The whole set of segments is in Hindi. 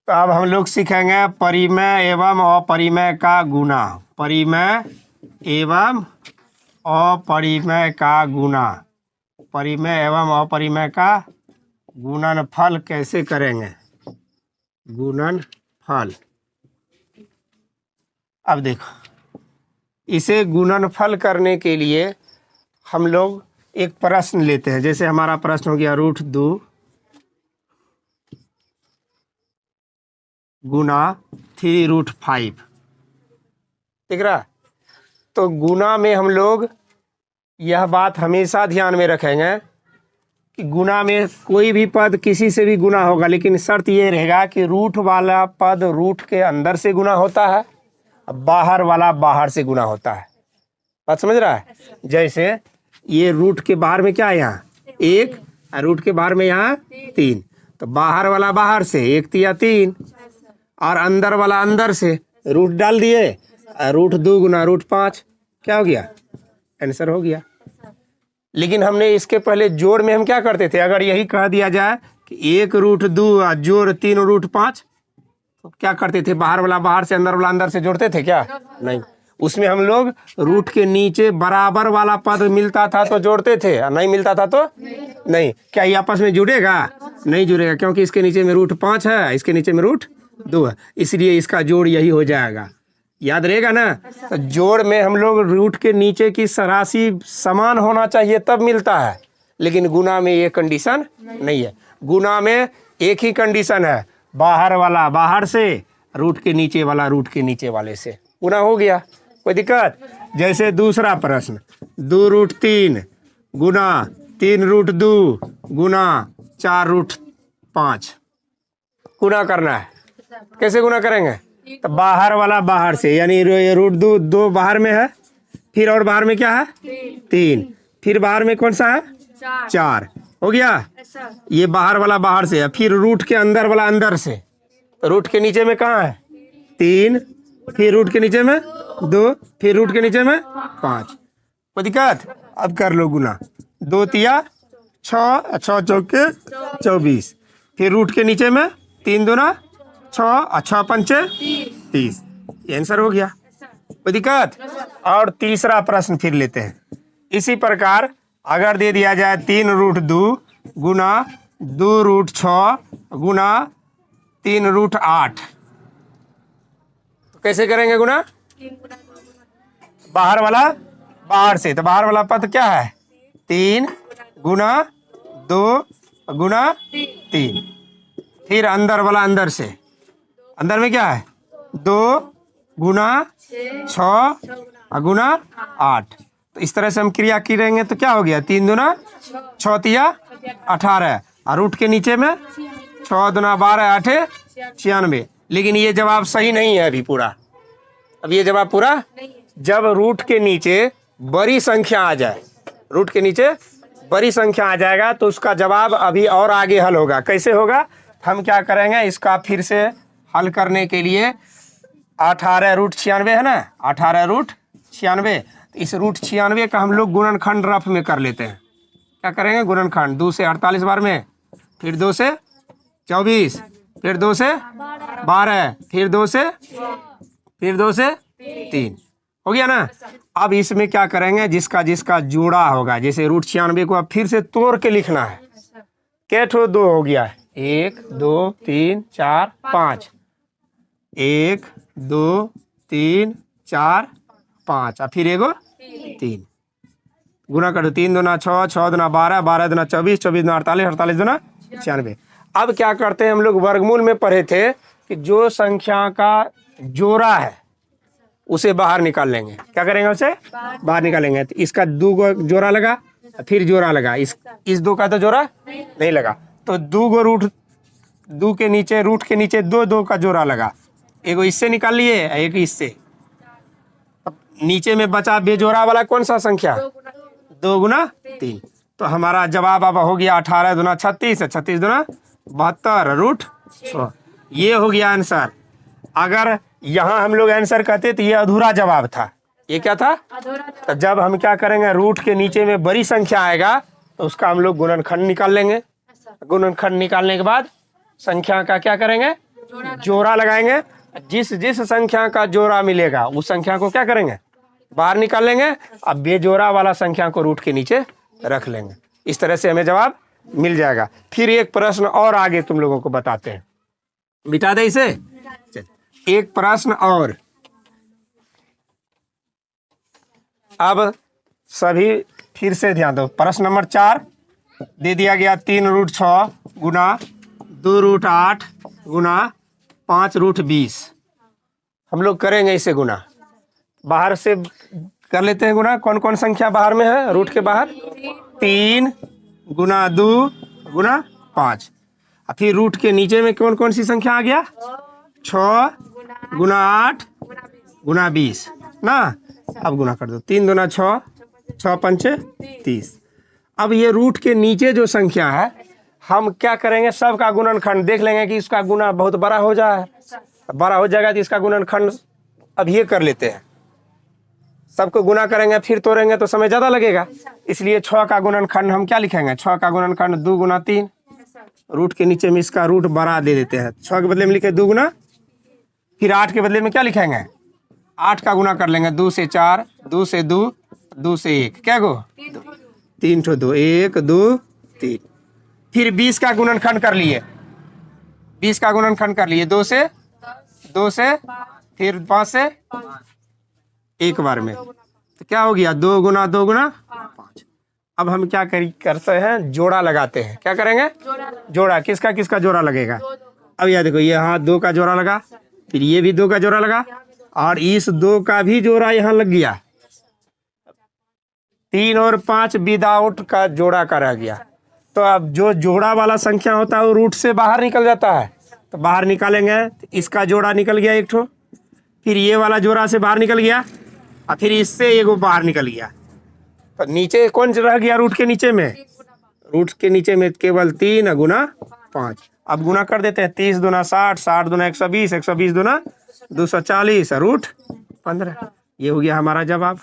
तो अब हम लोग सीखेंगे परिमेय एवं अपरिमेय का गुणा। परिमेय एवं अपरिमेय का गुणा। परिमेय एवं अपरिमेय का गुणनफल कैसे करेंगे? गुणनफल। अब देखो, इसे गुणनफल करने के लिए हम लोग एक प्रश्न लेते हैं। जैसे हमारा प्रश्न हो गया √2 गुना 3√5। ठीक रहा? तो गुना में हम लोग यह बात हमेशा ध्यान में रखेंगे कि गुना में कोई भी पद किसी से भी गुना होगा, लेकिन शर्त ये रहेगा कि रूट वाला पद रूट के अंदर से गुना होता है, बाहर वाला बाहर से गुना होता है। बात समझ रहा है? जैसे ये रूट के बाहर में क्या है, यहाँ 1, रूट के बाहर में यहाँ 3, तो बाहर वाला बाहर से 1 तिया 3 और अंदर वाला अंदर से रूट डाल दिए, √2 गुना √5 क्या हो गया? आंसर हो गया। लेकिन हमने इसके पहले जोड़ में हम क्या करते थे? अगर यही कह दिया जाए कि 1√2 और जोड़ 3√5 तो क्या करते थे? बाहर वाला बाहर से अंदर वाला अंदर से जोड़ते थे क्या? नहीं। उसमें हम लोग रूट के नीचे बराबर वाला पद मिलता था तो जोड़ते थे, और नहीं मिलता था तो नहीं। क्या ये आपस में जुड़ेगा? नहीं जुड़ेगा, क्योंकि इसके नीचे में √5 है, इसके नीचे में √2 है, इसलिए इसका जोड़ यही हो जाएगा। याद रहेगा ना? तो जोड़ में हम लोग रूट के नीचे की राशि समान होना चाहिए तब मिलता है, लेकिन गुना में ये कंडीशन नहीं है। गुना में एक ही कंडीशन है, बाहर वाला बाहर से, रूट के नीचे वाला रूट के नीचे वाले से। गुना हो गया, कोई दिक्कत? जैसे दूसरा प्रश्न 2√3 गुना 3√2 गुना 4√5 गुना करना है। कैसे गुना करेंगे? तो बाहर वाला बाहर से, यानी √2 बाहर में है, फिर और बाहर में क्या है? 3, फिर बाहर में कौन सा है? 4 हो गया। ये बाहर वाला बाहर से है, फिर रूट के अंदर वाला अंदर से, तो रूट के नीचे में कहाँ है? 3, फिर रूट के नीचे में 2, फिर रूट के नीचे में 5। कोई दिक्कत? अब कर लो गुना। 2 तिया 6, 6 चौके 24, फिर रूट के नीचे में 3 दूना 6, 6 पंचे 30। ये आंसर हो गया। कोई दिक्कत? और तीसरा प्रश्न फिर लेते हैं। इसी प्रकार अगर दे दिया जाए 3√2 गुना 2√6 गुना 3√8 तो कैसे करेंगे गुना? बाहर वाला बाहर से, तो बाहर वाला पद क्या है? 3 गुना 2 गुना 3, फिर अंदर वाला अंदर से, अंदर में क्या है? 2 गुना 6 गुना 8। तो इस तरह से हम क्रिया करेंगे तो क्या हो गया? 3 दूना 6 तिया 18, और रूट के नीचे में 6 दूना 12 8 96। लेकिन ये जवाब सही नहीं है अभी पूरा। अब ये जवाब पूरा, जब रूट के नीचे बड़ी संख्या आ जाए, रूट के नीचे बड़ी संख्या आ जाएगा तो उसका जवाब अभी और आगे हल होगा। कैसे होगा? हम क्या करेंगे, इसका फिर से हल करने के लिए 18√96 है ना, 18√96, तो इस √96 का हम लोग गुणनखंड रफ में कर लेते हैं। क्या करेंगे? गुणनखंड। 2 से 48 बार में, फिर 2 से 24, फिर 2 से 12, फिर 2 से 3 हो गया ना। अब इसमें क्या करेंगे? जिसका जिसका जोड़ा होगा, जैसे √96 को अब फिर से तोड़ के लिखना है। क्या ठो 2 हो गया? 1 2 3 4 5, 1 2 3 4 5, और फिर एगो 3 गुना कर दो। 3 दूना 6, 6 दूना 12, 12 दूना 24, 24 दूना 48, 48 दूना 96। अब क्या करते हैं? हम लोग वर्गमूल में पढ़े थे कि जो संख्या का जोड़ा है उसे बाहर निकाल लेंगे। क्या करेंगे? उसे बाहर निकालेंगे। तो इसका 2 गो जोड़ा लगा, फिर जोड़ा लगा, इस 2 का तो जोड़ा नहीं लगा, तो 2 गो रूट के नीचे 2 2 का जोड़ा लगा। एगो इससे निकाल लिए, एक इससे। अब नीचे में बचा बेजोड़ा वाला कौन सा संख्या? 2 गुना 3। तो हमारा जवाब अब हो गया 18 दूना 36, 36 दूना 72 √6। ये हो गया आंसर। अगर यहाँ हम लोग आंसर कहते तो ये अधूरा जवाब था। ये क्या था? तो जब हम क्या करेंगे, रूट के नीचे में बड़ी संख्या आएगा तो उसका हम लोग गुणनखंड निकाल लेंगे। गुणनखंड निकालने के बाद संख्या का क्या करेंगे? जोड़ा लगाएंगे। जिस जिस संख्या का जोड़ा मिलेगा उस संख्या को क्या करेंगे, बाहर निकालेंगे। अब बेजोड़ा वाला संख्या को रूट के नीचे रख लेंगे। इस तरह से हमें जवाब मिल जाएगा। फिर एक प्रश्न और आगे तुम लोगों को बताते हैं, मिटा दे इसे। एक प्रश्न और, अब सभी फिर से ध्यान दो। प्रश्न नंबर 4 दे दिया गया 3√6 गुना 2√8 गुना 5√20। हम लोग करेंगे इसे गुना, बाहर से कर लेते हैं गुना। कौन कौन संख्या बाहर में है रूट के बाहर? 3 गुना 2 गुना 5। और फिर रूट के नीचे में कौन कौन सी संख्या आ गया? 6 गुना 8 गुना 20 ना। अब गुना कर दो, 3 दूना 6, 6 पंचे 30। अब ये रूट के नीचे जो संख्या है हम क्या करेंगे, सबका गुणनखंड देख लेंगे कि इसका गुना बहुत बड़ा हो जाए, बड़ा हो जाएगा तो इसका गुणनखंड अब ये कर लेते हैं। सबको गुना करेंगे फिर तोड़ेंगे तो समय ज़्यादा लगेगा, इसलिए 6 का गुणनखंड हम क्या लिखेंगे? 6 का गुणनखंड 2 गुना 3। रूट के नीचे में इसका रूट बड़ा दे देते हैं। 6 के बदले में लिखे 2 गुना, फिर 8 के बदले में क्या लिखेंगे? 8 का गुना कर लेंगे। 2 से 4, 2 से 2, 2 से 1, क्या गो? 3 ठो 2, 1 2 3। फिर 20 का गुणनखंड कर लिए, 20 का गुणनखंड कर लिए। 2 से, 2 से, फिर 5 से, एक बार में तो क्या हो गया? 2 गुना 2 गुना 5। अब हम क्या करते हैं? जोड़ा लगाते हैं। क्या करेंगे? जोड़ा। किसका किसका जोड़ा लगेगा? अब यह देखो, ये यहाँ 2 का जोड़ा लगा, फिर ये भी 2 का जोड़ा लगा, और इस 2 का भी जोड़ा यहाँ लग गया। 3 और 5 विदाउट का जोड़ा का रह गया। तो अब जो जोड़ा वाला संख्या होता है वो रूट से बाहर निकल जाता है, तो बाहर निकालेंगे तो इसका जोड़ा निकल गया एक ठो, फिर ये वाला जोड़ा से बाहर निकल गया, और फिर इससे एगो बाहर निकल गया। तो नीचे कौन रह गया रूट के नीचे में? रूट के नीचे में केवल 3 गुना 5। अब गुना कर देते हैं। 30 दूना 60, 60 दूना 120, 120 दूना 240, रूट 15। ये हो गया हमारा जवाब।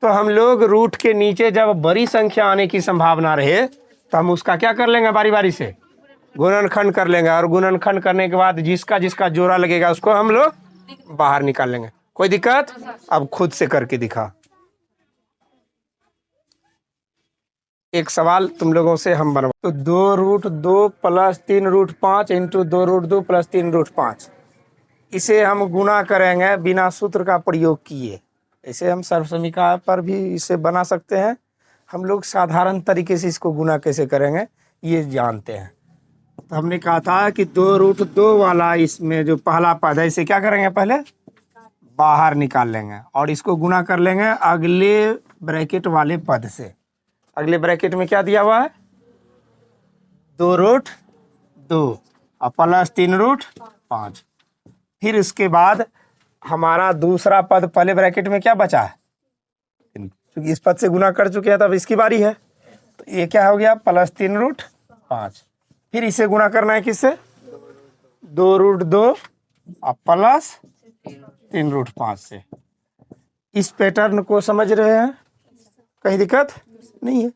तो हम लोग रूट के नीचे जब बड़ी संख्या आने की संभावना रहे तो हम उसका क्या कर लेंगे? बारी बारी से गुणनखंड कर लेंगे, और गुणनखंड करने के बाद जिसका जिसका जोड़ा लगेगा उसको हम लोग बाहर निकाल लेंगे। कोई दिक्कत? अब खुद से करके दिखा। एक सवाल तुम लोगों से हम बनवा, तो 2√2 प्लस 3√5 इंटू 2√2 प्लस 3√5, इसे हम गुना करेंगे बिना सूत्र का प्रयोग किए। इसे हम सर्वसमीकरण पर भी इसे बना सकते हैं। हम लोग साधारण तरीके से इसको गुना कैसे करेंगे ये जानते हैं। तो हमने कहा था कि 2√2 वाला इसमें जो पहला पद है इसे क्या करेंगे? पहले बाहर निकाल लेंगे और इसको गुना कर लेंगे अगले ब्रैकेट वाले पद से। अगले ब्रैकेट में क्या दिया हुआ है? 2√2 और प्लस 3√5। फिर इसके बाद हमारा दूसरा पद पहले ब्रैकेट में क्या बचा है? क्योंकि इस पद से गुना कर चुके हैं, तब इसकी बारी है, तो ये क्या हो गया? प्लस 3√5। फिर इसे गुना करना है किससे? 2√2 और प्लस 3√5 से। इस पैटर्न को समझ रहे हैं? कहीं दिक्कत नहीं है।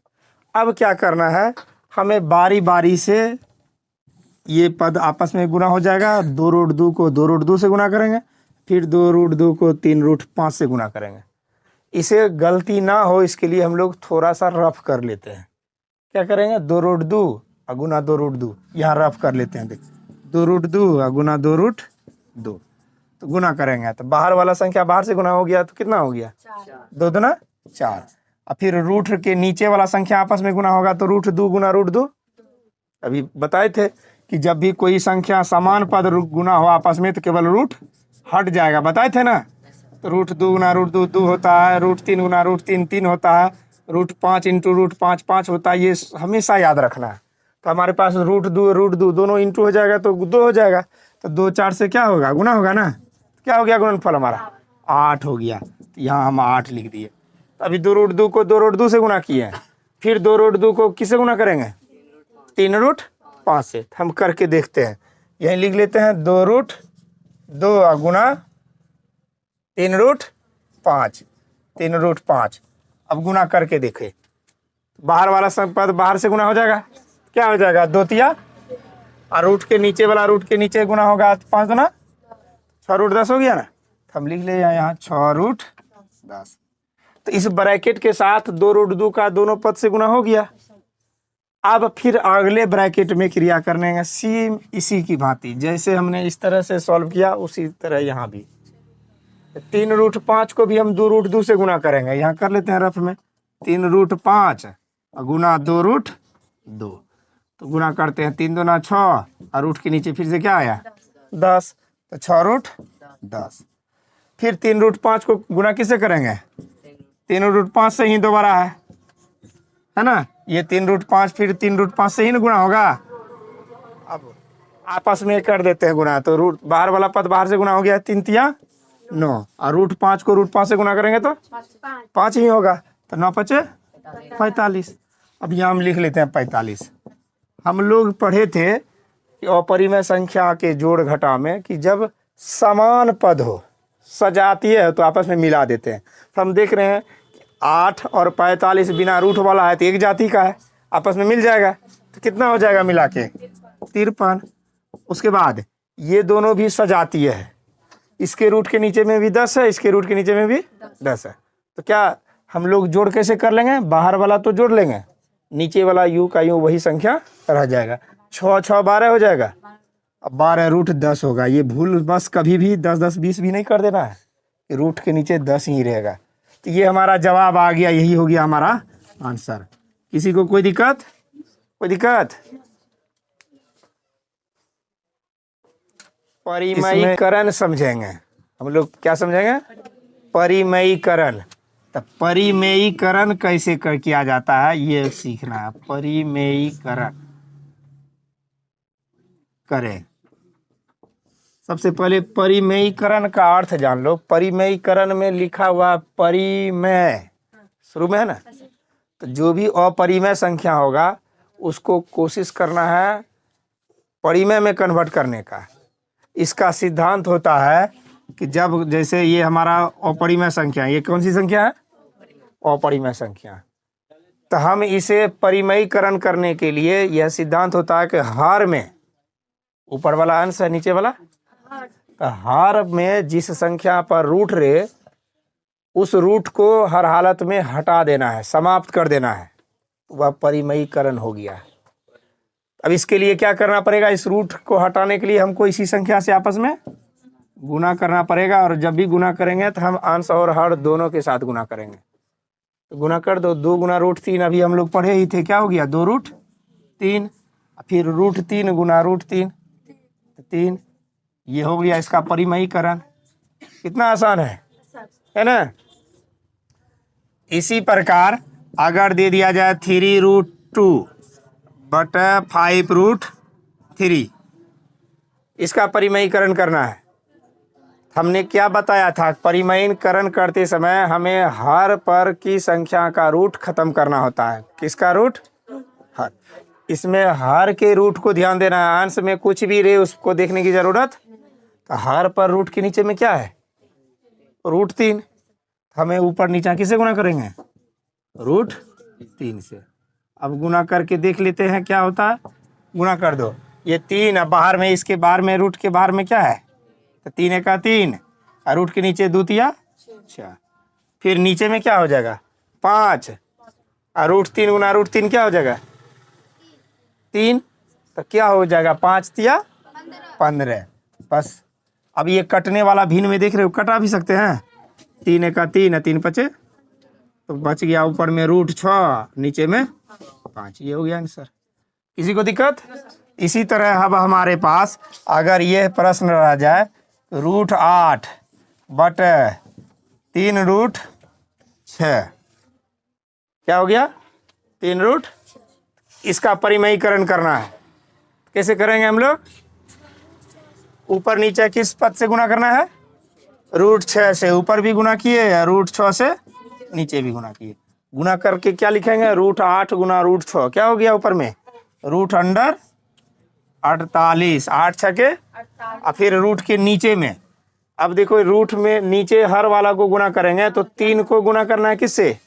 अब क्या करना है? हमें बारी बारी से ये पद आपस में गुना हो जाएगा। 2√2 को 2√2 से गुना करेंगे, फिर 2√2 को 3√5 से गुना करेंगे। इसे गलती ना हो इसके लिए हम लोग थोड़ा सा रफ कर लेते हैं। क्या करेंगे? 2√2 और गुना 2√2, यहाँ रफ कर लेते हैं। देखिए 2√2 और गुना 2√2, तो गुना करेंगे तो बाहर वाला संख्या बाहर से गुना हो गया तो कितना हो गया? 2 दूना 4। और फिर रूट के नीचे वाला संख्या आपस में गुना होगा तो √2 गुना √2। अभी बताए थे कि जब भी कोई संख्या समान पद गुना हो आपस में तो केवल रूट हट जाएगा, बताए थे ना। तो √2 गुना √2 2 होता है, √3 गुना √3 3 होता है, √5 इंटू √5 5 होता है। ये हमेशा याद रखना है। तो हमारे पास √2 दोनों इंटू हो जाएगा तो 2 हो जाएगा, तो 2 4 से क्या होगा? गुना होगा ना। क्या हो गया गुणनफल हमारा? 8 हो गया। तो यहाँ हम 8 लिख दिए। अभी 2√2 को 2√2 से गुना किए, फिर 2√2 को किससे गुना करेंगे? 3√5 से। हम करके देखते हैं, यहीं लिख लेते हैं 2√2 गुना 3√5, 3√5। अब गुना करके देखें, बाहर वाला सब पद बाहर से गुना हो जाएगा। क्या हो जाएगा? 2 तिया और रूट के नीचे वाला रूट के नीचे गुना होगा 5 गुना 6√10 हो गया ना। तो हम लिख ले यहाँ 6√10। तो इस ब्रैकेट के साथ 2√2 का दोनों पद से गुना हो गया। अब फिर अगले ब्रैकेट में क्रिया करने का सेम इसी की भांति जैसे हमने इस तरह से सॉल्व किया उसी तरह यहाँ भी 3√5 को भी हम 2√2 से गुना करेंगे। यहाँ कर लेते हैं रफ में 3√5 गुना 2√2। तो गुना करते हैं 3 दूना 6 और रूट के नीचे फिर से क्या आया 10। तो 6√10। फिर 3√5 को गुना किससे करेंगे 3√5 से ही दोबारा है ना। ये 3√5 फिर 3√5 से ही ना गुना होगा। अब आपस में कर देते हैं गुना। तो रूट बाहर वाला पद बाहर से गुना हो गया 3 तिया 9 और √5 को √5 से गुना करेंगे तो 5 ही होगा। तो 9 5 45। अब यहाँ हम लिख लेते हैं 45। हम लोग पढ़े थे कि अपरिमेय संख्या के जोड़ घटा में कि जब समान पद हो सजातीय है तो आपस में मिला देते हैं। तो हम देख रहे हैं 8 और 45 बिना रूट वाला है तो एक जाति का है, आपस में मिल जाएगा। तो कितना हो जाएगा मिला के 53। उसके बाद ये दोनों भी सजातीय है, इसके रूट के नीचे में भी 10 है, इसके रूट के नीचे में भी 10 है। तो क्या हम लोग जोड़ कैसे कर लेंगे, बाहर वाला तो जोड़ लेंगे, नीचे वाला यू का यू वही संख्या रह जाएगा। 6 6 12 हो जाएगा। अब 12√10 होगा। ये भूल बस कभी भी 10 10 20 भी नहीं कर देना है, रूट के नीचे 10 ही रहेगा। तो ये हमारा जवाब आ गया, यही हो गया हमारा आंसर। किसी को कोई दिक्कत कोई दिक्कत? परिमयीकरण समझेंगे हम लोग। क्या समझेंगे? परिमयीकरण। तो परिमेयीकरण कैसे किया जाता है ये सीखना है। परिमेयीकरण करें। सबसे पहले परिमेयीकरण का अर्थ जान लो। परिमेयीकरण में लिखा हुआ परिमेय शुरू में है ना, तो जो भी अपरिमेय संख्या होगा उसको कोशिश करना है परिमेय में कन्वर्ट करने का। इसका सिद्धांत होता है कि जब जैसे ये हमारा अपरिमेय संख्या, ये कौन सी संख्या है? अपरिमेय संख्या। तो हम इसे परिमेयीकरण करने के लिए यह सिद्धांत होता है कि हर में ऊपर वाला अंश है नीचे वाला, तो हर में जिस संख्या पर रूट रहे उस रूट को हर हालत में हटा देना है, समाप्त कर देना है, वह परिमेयीकरण हो गया। अब इसके लिए क्या करना पड़ेगा? इस रूट को हटाने के लिए हमको इसी संख्या से आपस में गुना करना पड़ेगा। और जब भी गुना करेंगे तो हम अंश और हर दोनों के साथ गुना करेंगे। तो गुना कर दो, 2 गुना √3 अभी हम लोग पढ़े ही थे, क्या हो गया 2√3। फिर √3 गुना √3 3, ये हो गया इसका परिमेयीकरण। कितना आसान है ना। इसी प्रकार अगर दे दिया जाए 3√2 बटा 5√3, इसका परिमेयीकरण करना है। हमने क्या बताया था? परिमेयीकरण करते समय हमें हर पर की संख्या का रूट खत्म करना होता है। किसका रूट? हर। इसमें हर के रूट को ध्यान देना है, अंश में कुछ भी रहे उसको देखने की जरूरत। तो हर पर रूट के नीचे में क्या है? √3। हमें ऊपर नीचे किससे गुना करेंगे? √3 से। अब गुना करके देख लेते हैं क्या होता है। गुना कर दो, ये 3 अब बाहर में, इसके बाहर में रूट के बाहर में क्या है? तो 3 1 3 और रूट के नीचे 2 तिया 6। फिर नीचे में क्या हो जाएगा 5 और √3 गुना √3 क्या हो जाएगा 3। तो क्या हो जाएगा 5 तिया 15। बस। अब ये कटने वाला भिन्न में देख रहे हो, कटा भी सकते हैं। 3 1 3 3 5, तो बच गया ऊपर में √6 नीचे में 5। ये हो गया आंसर। किसी को दिक्कत? इसी तरह अब हमारे पास अगर यह प्रश्न रह जाए √8 बटे 3√6, क्या हो गया 3 इसका परिमेयीकरण करना है। कैसे करेंगे हम लोग? ऊपर नीचे किस पद से गुना करना है? √6 से ऊपर भी गुना किए, √6 से नीचे भी गुना किए। गुना करके क्या लिखेंगे? √8 गुना √6 क्या हो गया ऊपर में? √48। 8 छके और फिर रूट के नीचे में, अब देखो रूट में नीचे हर वाला को गुना करेंगे तो 3 को गुना करना है किससे?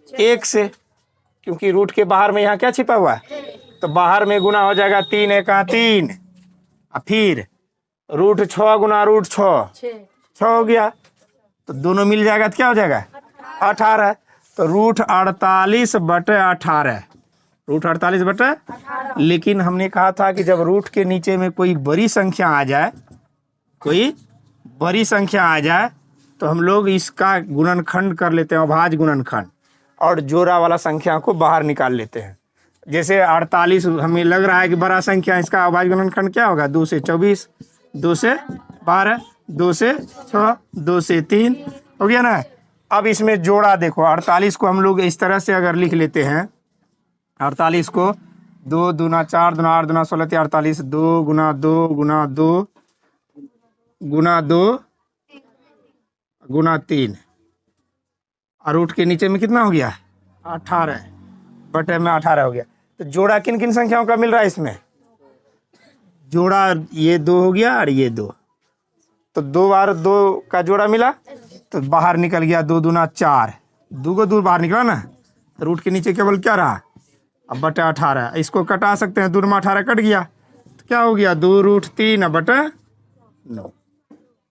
1 से, क्योंकि रूट के बाहर में यहाँ क्या छिपा हुआ है? तो बाहर में गुना हो जाएगा 3 1 3 और फिर रूट 6 गुना रूट 6 6 हो गया, तो दोनों मिल जाएगा तो क्या हो जाएगा 18। तो रूट 48/18, रूट 48/, लेकिन हमने कहा था कि जब रूट के नीचे में कोई बड़ी संख्या आ जाए, कोई बड़ी संख्या आ जाए, तो हम लोग इसका गुणनखंड कर लेते हैं, अभाज्य गुणनखंड, और जोड़ा वाला संख्या को बाहर निकाल लेते हैं। जैसे 48 हमें लग रहा है कि बड़ा संख्या, इसका अभाज्य गुणनखंड क्या होगा 2 से 24, 2 से 12, 2 से 6, 2 से 3, हो गया ना। अब इसमें जोड़ा देखो, 48 को हम लोग इस तरह से अगर लिख लेते हैं, 48 को 2 दूना 4 दूना 8 दूना 16 48, 2 गुना 2 गुना 2 गुना 2 गुना 3, और रूट के नीचे में कितना हो गया 18 बटे में 18 हो गया। तो जोड़ा किन किन संख्याओं का मिल रहा है इसमें, जोड़ा ये 2 हो गया और ये 2, तो 2 बार 2 का जोड़ा मिला, तो बाहर निकल गया 2 दूना 4, 2 को 2 बाहर निकला ना, तो रूट के नीचे केवल क्या रहा अब बटे 18। इसको कटा सकते हैं, 2 में 18 कट गया, तो क्या हो गया 2 रूट 3 बटे 9।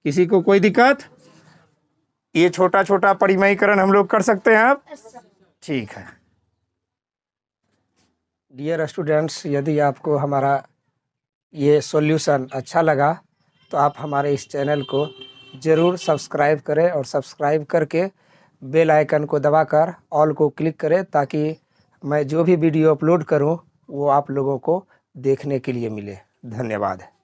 किसी को कोई दिक्कत? ये छोटा छोटा परिमयीकरण हम लोग कर सकते हैं अब, ठीक है। डियर स्टूडेंट्स, यदि आपको हमारा ये सॉल्यूशन अच्छा लगा तो आप हमारे इस चैनल को ज़रूर सब्सक्राइब करें, और सब्सक्राइब करके बेल आइकन को दबाकर ऑल को क्लिक करें, ताकि मैं जो भी वीडियो अपलोड करूं वो आप लोगों को देखने के लिए मिले। धन्यवाद।